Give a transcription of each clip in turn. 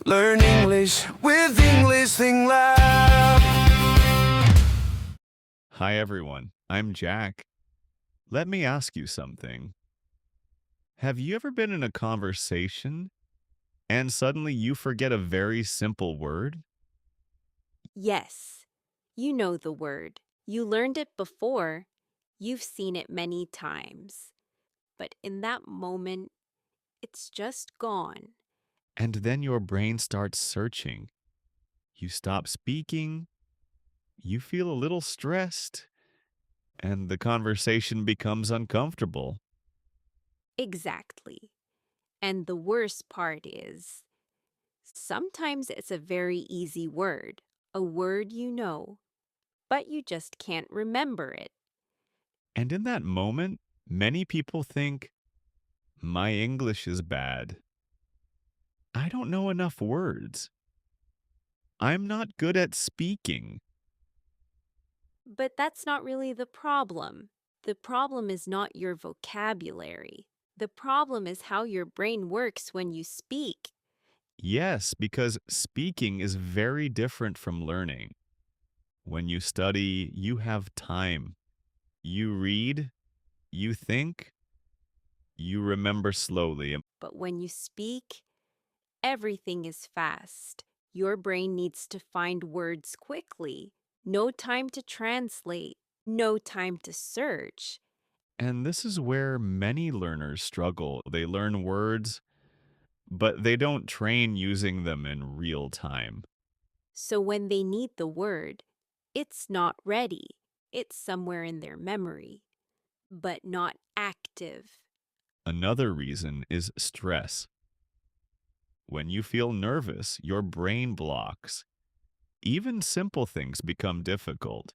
Learn English with English Thing Lab. Hi, everyone. I'm Jack. Let me ask you something. Have you ever been in a conversation and suddenly you forget a very simple word? Yes, you know the word. You learned it before. You've seen it many times. But in that moment, it's just gone. And then your brain starts searching. You stop speaking, you feel a little stressed, and the conversation becomes uncomfortable. Exactly. And the worst part is, sometimes it's a very easy word, a word you know, but you just can't remember it. And in that moment, many people think, my English is bad. I don't know enough words. I'm not good at speaking. But that's not really the problem. The problem is not your vocabulary. The problem is how your brain works when you speak. Yes, because speaking is very different from learning. When you study, you have time. You read, you think, you remember slowly. But when you speak, everything is fast. Your brain needs to find words quickly. No time to translate, no time to search. And this is where many learners struggle. They learn words, but they don't train using them in real time. So when they need the word, it's not ready. It's somewhere in their memory, but not active. Another reason is stress. When you feel nervous, your brain blocks. Even simple things become difficult.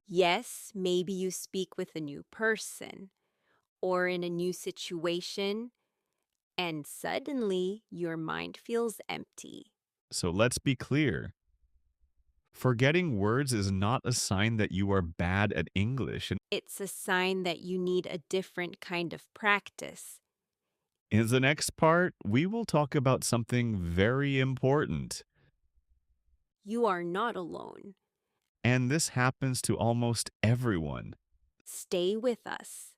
Yes, maybe you speak with a new person or in a new situation, and suddenly your mind feels empty. So let's be clear. Forgetting words is not a sign that you are bad at English. And It's a sign that you need a different kind of practice. in the next part, we will talk about something very important. You are not alone. And this happens to almost everyone. Stay with us.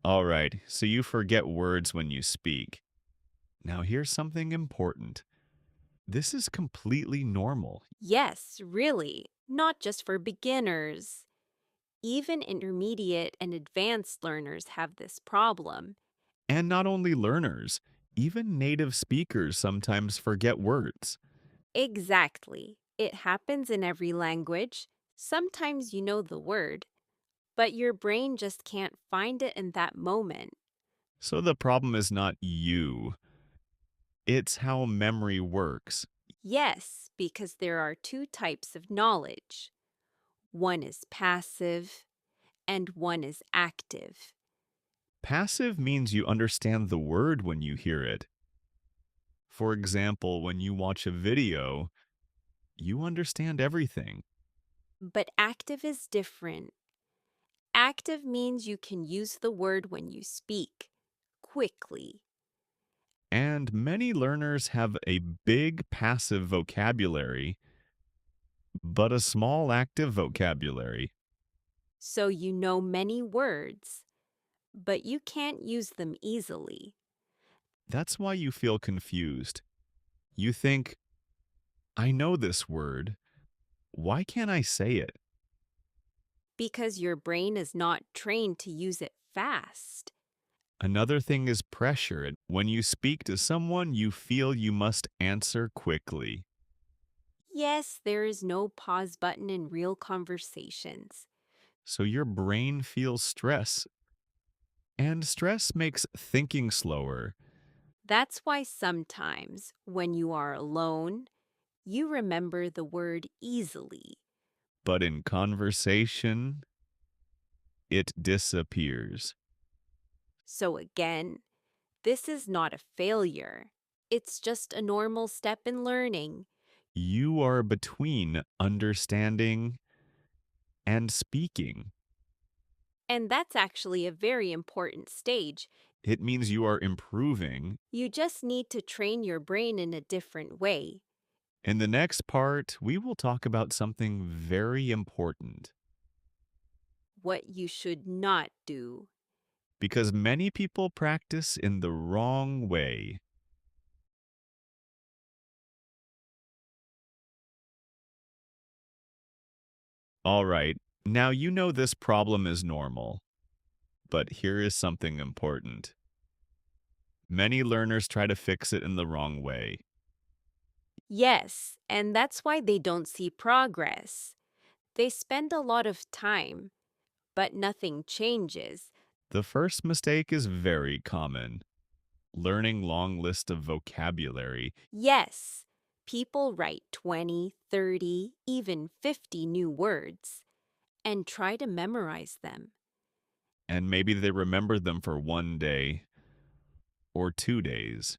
All right, so you forget words when you speak. Now, here's something important. This is completely normal. Yes, really, not just for beginners. Even intermediate and advanced learners have this problem. And not only learners, even native speakers sometimes forget words. Exactly. It happens in every language. Sometimes you know the word, but your brain just can't find it in that moment. So the problem is not you, it's how memory works. Yes, because there are two types of knowledge. One is passive and one is active. Passive means you understand the word when you hear it. For example, when you watch a video, you understand everything. But active is different. Active means you can use the word when you speak, quickly. And many learners have a big passive vocabulary, but a small active vocabulary. So you know many words, but you can't use them easily. That's why you feel confused. You think, I know this word. Why can't I say it? Because your brain is not trained to use it fast. Another thing is pressure. When you speak to someone, you feel you must answer quickly. Yes, there is no pause button in real conversations. So your brain feels stress, and stress makes thinking slower. That's why sometimes, when you are alone, you remember the word easily. But in conversation, it disappears. So again, this is not a failure. It's just a normal step in learning. You are between understanding and speaking. And that's actually a very important stage. It means you are improving. You just need to train your brain in a different way. In the next part, we will talk about something very important What you should not do. because many people practice in the wrong way. All right, now you know this problem is normal, but here is something important. Many learners try to fix it in the wrong way. Yes, and that's why they don't see progress. They spend a lot of time, but nothing changes. The first mistake is very common. Learning long list of vocabulary. Yes, people write 20, 30, even 50 new words and try to memorize them. And maybe they remember them for one day or 2 days.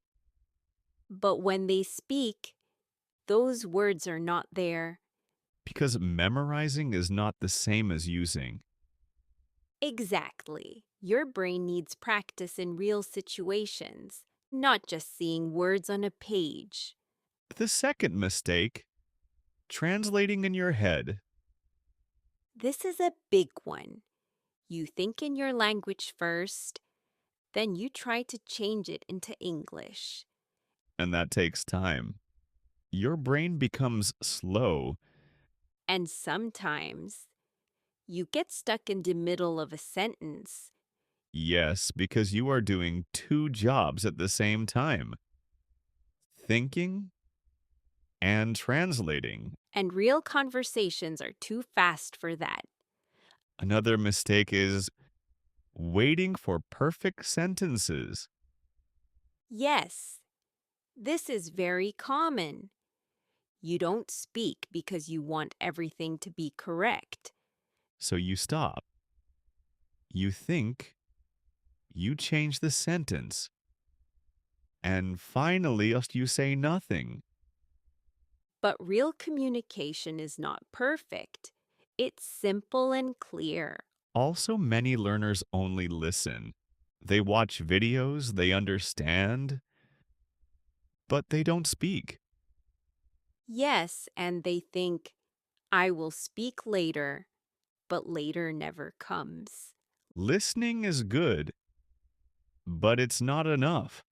But when they speak, those words are not there. Because memorizing is not the same as using. Exactly. Your brain needs practice in real situations, not just seeing words on a page. The second mistake, translating in your head. This is a big one. You think in your language first, then you try to change it into English. And that takes time. Your brain becomes slow. And sometimes you get stuck in the middle of a sentence. Yes, because you are doing two jobs at the same time. Thinking and translating. And real conversations are too fast for that. Another mistake is waiting for perfect sentences. Yes, this is very common. You don't speak because you want everything to be correct. So you stop. You think. You change the sentence. And finally, you say nothing. But real communication is not perfect. It's simple and clear. Also, many learners only listen. They watch videos, they understand, but they don't speak. Yes, and they think, I will speak later, but later never comes. Listening is good, but it's not enough.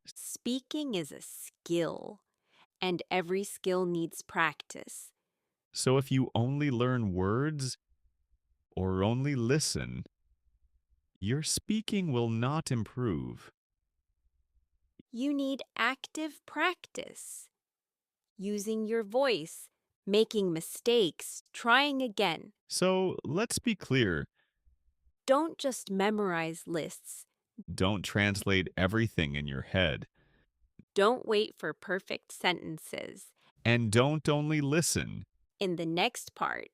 Speaking is a skill, and every skill needs practice. So if you only learn words or only listen, your speaking will not improve. You need active practice. Using your voice, making mistakes, trying again. So let's be clear. Don't just memorize lists. Don't translate everything in your head. Don't wait for perfect sentences. And don't only listen. In the next part,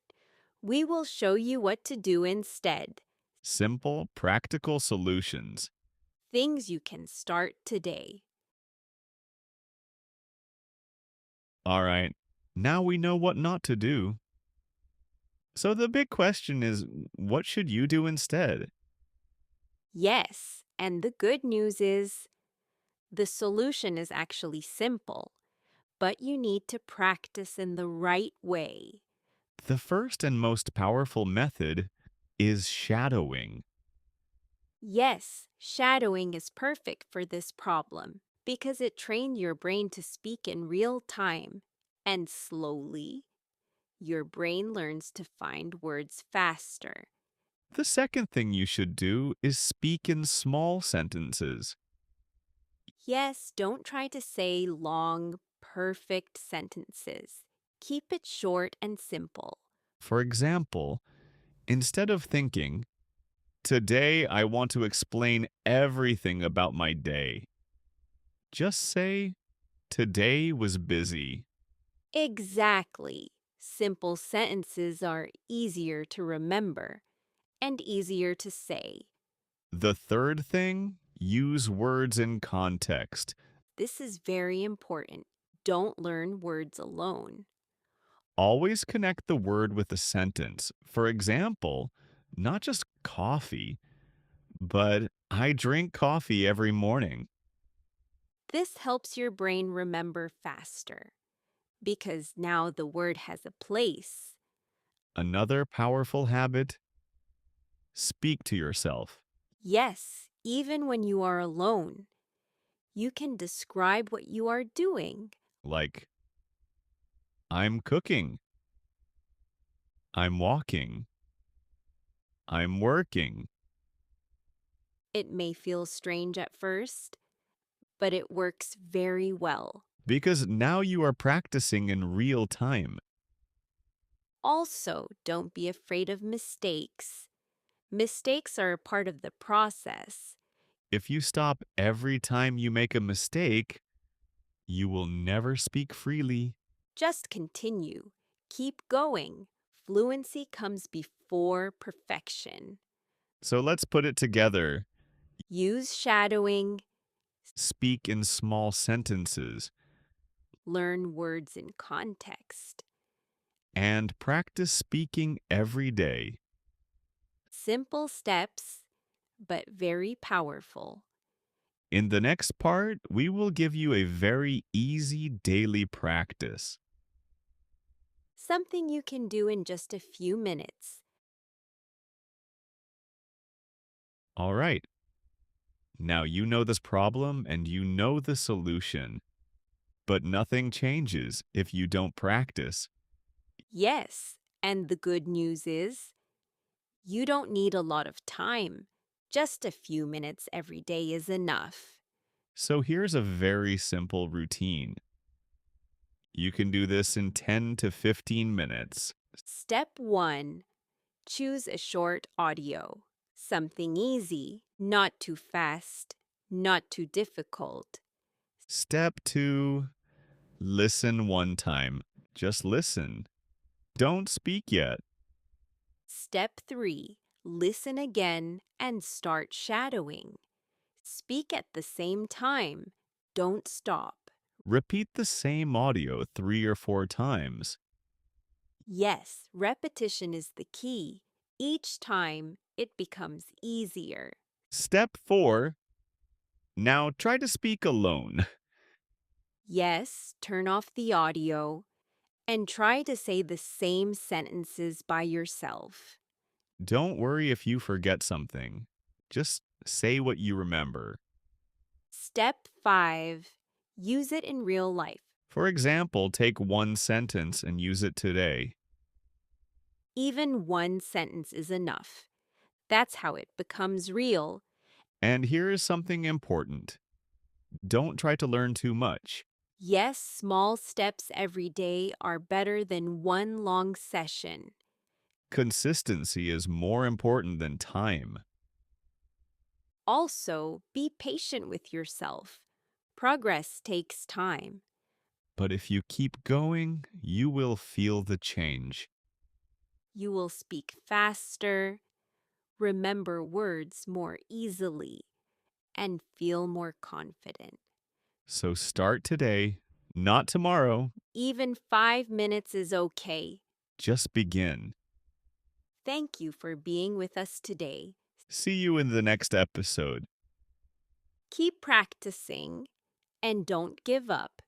we will show you what to do instead. Simple, practical solutions. Things you can start today. All right, now we know what not to do. So the big question is, what should you do instead? Yes, and the good news is the solution is actually simple, but you need to practice in the right way. The first and most powerful method is shadowing. Yes, shadowing is perfect for this problem because it trains your brain to speak in real time, and slowly, your brain learns to find words faster. The second thing you should do is speak in small sentences. Yes, don't try to say long, perfect sentences. Keep it short and simple. For example, instead of thinking, today I want to explain everything about my day, just say, today was busy. Exactly. Simple sentences are easier to remember and easier to say. The third thing, use words in context. This is very important. Don't learn words alone. Always connect the word with a sentence. For example, not just coffee, but I drink coffee every morning. This helps your brain remember faster because now the word has a place. Another powerful habit, speak to yourself. Yes, even when you are alone, you can describe what you are doing. Like, I'm cooking, I'm walking, I'm working. It may feel strange at first, but it works very well. Because now you are practicing in real time. Also, don't be afraid of mistakes. Mistakes are a part of the process. If you stop every time you make a mistake, you will never speak freely. Just continue. Keep going. Fluency comes before perfection. So let's put it together. Use shadowing, Speak in small sentences learn words in context. and practice speaking every day. Simple steps, but very powerful. In the next part, we will give you a very easy daily practice. Something you can do in just a few minutes. All right. Now you know this problem and you know the solution. But nothing changes if you don't practice. Yes, and the good news is you don't need a lot of time. Just a few minutes every day is enough. So here's a very simple routine. You can do this in 10 to 15 minutes. Step 1. Choose a short audio. Something easy, not too fast, not too difficult. Step 2, listen one time. Just listen. Don't speak yet. Step 3. Listen again and start shadowing. Speak at the same time. Don't stop. Repeat the same audio 3 or 4 times. Yes, repetition is the key. Each time, it becomes easier. Step 4, now try to speak alone. Yes, turn off the audio and try to say the same sentences by yourself. Don't worry if you forget something. Just say what you remember. Step 5. Use it in real life. For example, take one sentence and use it today. Even one sentence is enough. That's how it becomes real. And here is something important. Don't try to learn too much. Yes, small steps every day are better than one long session. Consistency is more important than time. Also, be patient with yourself. Progress takes time. But if you keep going, you will feel the change. You will speak faster, remember words more easily, and feel more confident. So start today, not tomorrow. Even 5 minutes is okay. Just begin. Thank you for being with us today. See you in the next episode. Keep practicing and don't give up.